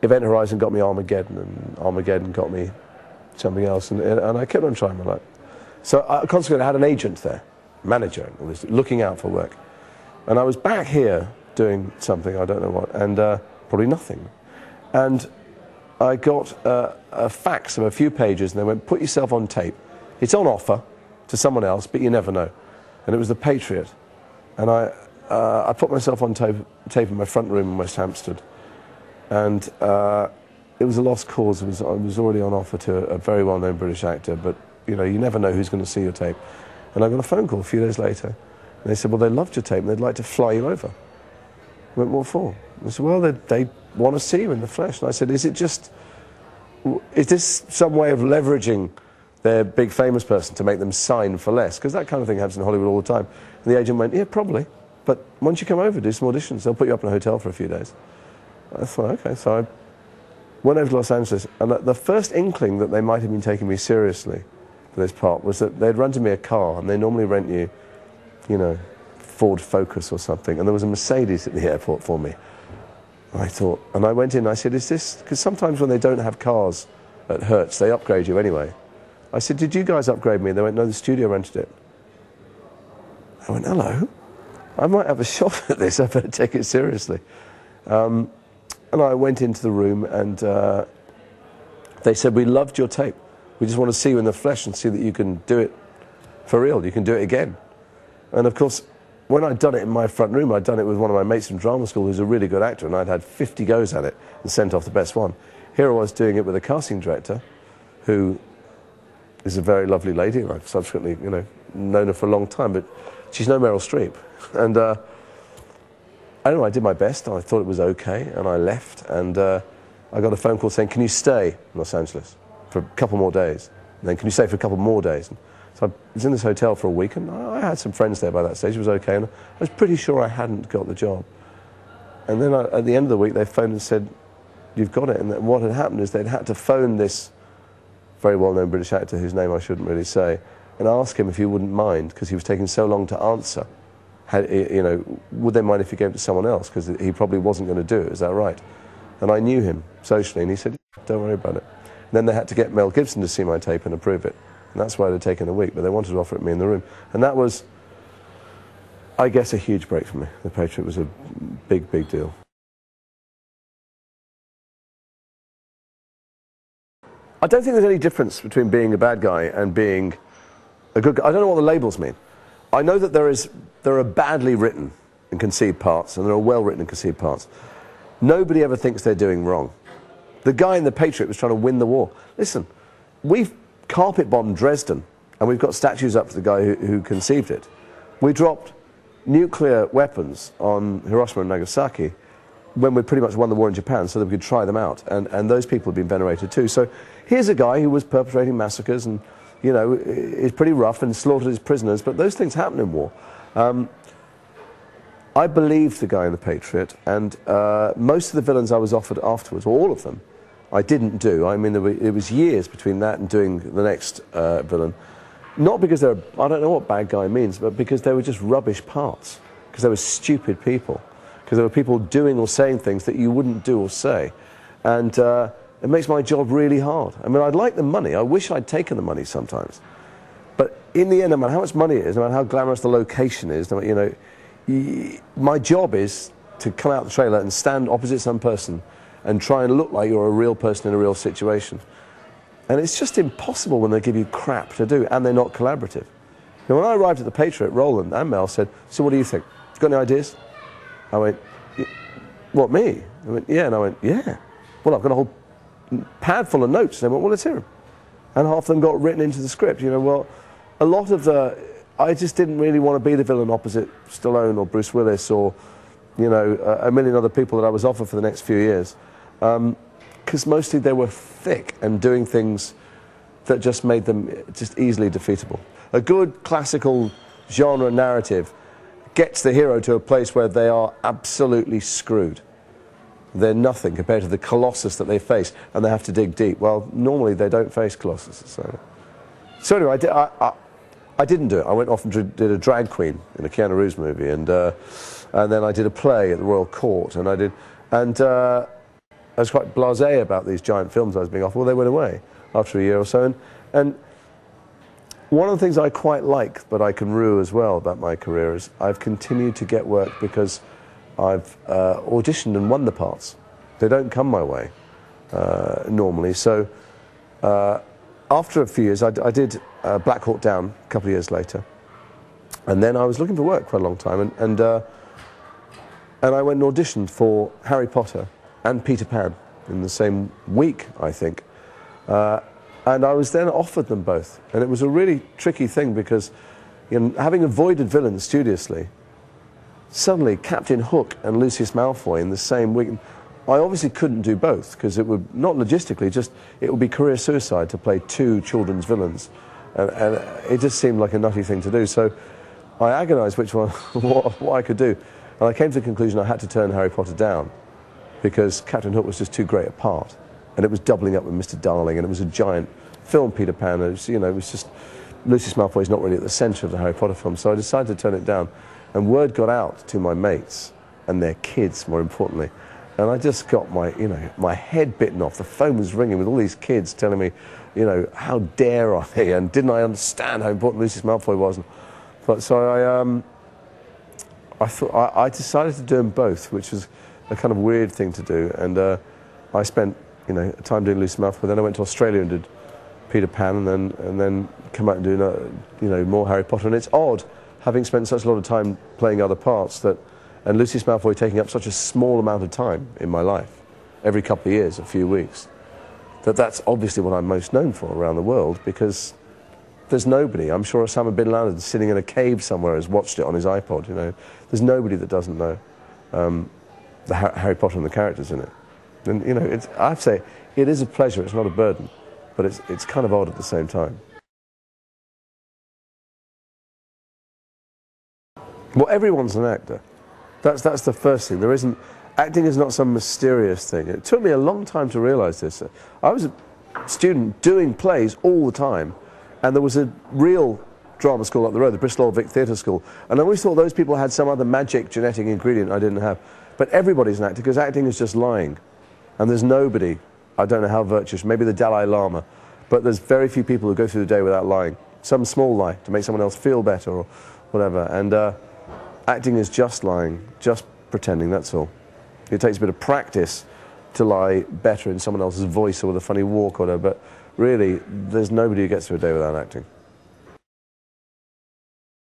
Event Horizon got me Armageddon, and Armageddon got me something else, and I kept on trying my luck. So I consequently had an agent there, manager, and all this, looking out for work. And I was back here doing something, I don't know what, and probably nothing. And I got a fax of a few pages, and they went, put yourself on tape. It's on offer to someone else, but you never know. And it was The Patriot. And I put myself on tape in my front room in West Hampstead. And it was a lost cause. I was already on offer to a very well-known British actor, but you know, you never know who's going to see your tape. And I got a phone call a few days later. And they said, well, they loved your tape and they'd like to fly you over. I went, what for? And they said, well, they want to see you in the flesh. And I said, is this some way of leveraging their big famous person to make them sign for less? Because that kind of thing happens in Hollywood all the time. And the agent went, yeah, probably. But once you come over, do some auditions. They'll put you up in a hotel for a few days. I thought, okay. So I went over to Los Angeles. And the first inkling that they might have been taking me seriously for this part was that they'd rented me a car, and they normally rent you, you know, Ford Focus or something. And there was a Mercedes at the airport for me. I thought, and I went in and I said, is this, because sometimes when they don't have cars at Hertz, they upgrade you anyway. I said, did you guys upgrade me? They went, no, the studio rented it. I went, hello? I might have a shot at this, I better take it seriously. And I went into the room and they said, we loved your tape. We just want to see you in the flesh and see that you can do it for real, you can do it again. And of course, when I'd done it in my front room, I'd done it with one of my mates from drama school who's a really good actor, and I'd had 50 goes at it and sent off the best one. Here I was doing it with a casting director who is a very lovely lady, and I've subsequently, you know, known her for a long time, but she's no Meryl Streep. And I don't know, I did my best, I thought it was okay, and I left, and I got a phone call saying, can you stay in Los Angeles for a couple more days? And then can you stay for a couple more days? And so I was in this hotel for a week, and I had some friends there by that stage. It was okay, and I was pretty sure I hadn't got the job. And then at the end of the week, they phoned and said, you've got it. And what had happened is they'd had to phone this very well-known British actor, whose name I shouldn't really say, and ask him if he wouldn't mind, because he was taking so long to answer. You know, would they mind if he gave it to someone else? Because he probably wasn't going to do it, is that right? And I knew him socially, and he said, don't worry about it. And then they had to get Mel Gibson to see my tape and approve it. And that's why it had taken a week, but they wanted to offer it me in the room. And that was, I guess, a huge break for me. The Patriot was a big, big deal. I don't think there's any difference between being a bad guy and being a good guy. I don't know what the labels mean. I know that there are badly written and conceived parts, and there are well-written and conceived parts. Nobody ever thinks they're doing wrong. The guy in The Patriot was trying to win the war. Listen, we've carpet-bombed Dresden, and we've got statues up to the guy who conceived it. We dropped nuclear weapons on Hiroshima and Nagasaki when we pretty much won the war in Japan so that we could try them out, and those people have been venerated too. So here's a guy who was perpetrating massacres and, you know, is pretty rough and slaughtered his prisoners, but those things happen in war. I believed the guy in The Patriot, and most of the villains I was offered afterwards, or all of them, I didn't do. I mean, it was years between that and doing the next villain. Not because they're, I don't know what bad guy means, but because they were just rubbish parts. Because they were stupid people. Because there were people doing or saying things that you wouldn't do or say. And it makes my job really hard. I mean, I'd like the money. I wish I'd taken the money sometimes. But in the end, no matter how much money it is, no matter how glamorous the location is, no matter, you know, my job is to come out the trailer and stand opposite some person and try and look like you're a real person in a real situation. And it's just impossible when they give you crap to do, and they're not collaborative. Now, when I arrived at The Patriot, Roland and Mel said, so what do you think? Got any ideas? I went, what, me? I went, yeah. And I went, yeah. Well, I've got a whole pad full of notes. And they went, well, let's hear them. And half of them got written into the script. You know, well, a lot of I just didn't really want to be the villain opposite Stallone or Bruce Willis or, you know, a million other people that I was offered for the next few years. Because mostly they were thick and doing things that just made them just easily defeatable. A good classical genre narrative gets the hero to a place where they are absolutely screwed. They're nothing compared to the colossus that they face, and they have to dig deep. Well, normally they don't face colossuses. So anyway, I didn't do it. I went off and did a drag queen in a Keanu Reeves movie, and then I did a play at the Royal Court, and was quite blasé about these giant films I was being offered. Well, they went away after a year or so. And one of the things I quite like, but I can rue as well about my career, is I've continued to get work because I've auditioned and won the parts. They don't come my way normally. So after a few years, I did Black Hawk Down a couple of years later. And then I was looking for work for a long time. And I went and auditioned for Harry Potter and Peter Pan in the same week, I think. And I was then offered them both. And it was a really tricky thing because, you know, having avoided villains studiously, suddenly Captain Hook and Lucius Malfoy in the same week, I obviously couldn't do both because it would, not logistically, just it would be career suicide to play two children's villains. And it just seemed like a nutty thing to do. So I agonized which one, what I could do. And I came to the conclusion I had to turn Harry Potter down because Captain Hook was just too great a part. And it was doubling up with Mr. Darling, and it was a giant film, Peter Pan. It was, you know, it was just, Lucius Malfoy is not really at the centre of the Harry Potter film, so I decided to turn it down. And word got out to my mates, and their kids, more importantly. And I just got my, you know, my head bitten off. The phone was ringing with all these kids telling me, you know, how dare I, and didn't I understand how important Lucius Malfoy was. But so I decided to do them both, which was a kind of weird thing to do. And I spent, you know, time doing Lucius Malfoy. Then I went to Australia and did Peter Pan, and then come out and do, you know, more Harry Potter. And it's odd, having spent such a lot of time playing other parts, that, and Lucius Malfoy taking up such a small amount of time in my life, every couple of years, a few weeks, that's obviously what I'm most known for around the world, because there's nobody. I'm sure Osama bin Laden sitting in a cave somewhere has watched it on his iPod. You know, there's nobody that doesn't know the Harry Potter and the characters in it. And, you know, I have to say, it is a pleasure, it's not a burden, but it's kind of odd at the same time. Well, everyone's an actor. That's the first thing. Acting is not some mysterious thing. It took me a long time to realise this. I was a student doing plays all the time, and there was a real drama school up the road, the Bristol Old Vic Theatre School, and I always thought those people had some other magic genetic ingredient I didn't have. But everybody's an actor, because acting is just lying. And there's nobody, I don't know how virtuous, maybe the Dalai Lama, but there's very few people who go through the day without lying. Some small lie to make someone else feel better or whatever. And acting is just lying, just pretending, that's all. It takes a bit of practice to lie better in someone else's voice or with a funny walk or whatever, but really, there's nobody who gets through a day without acting.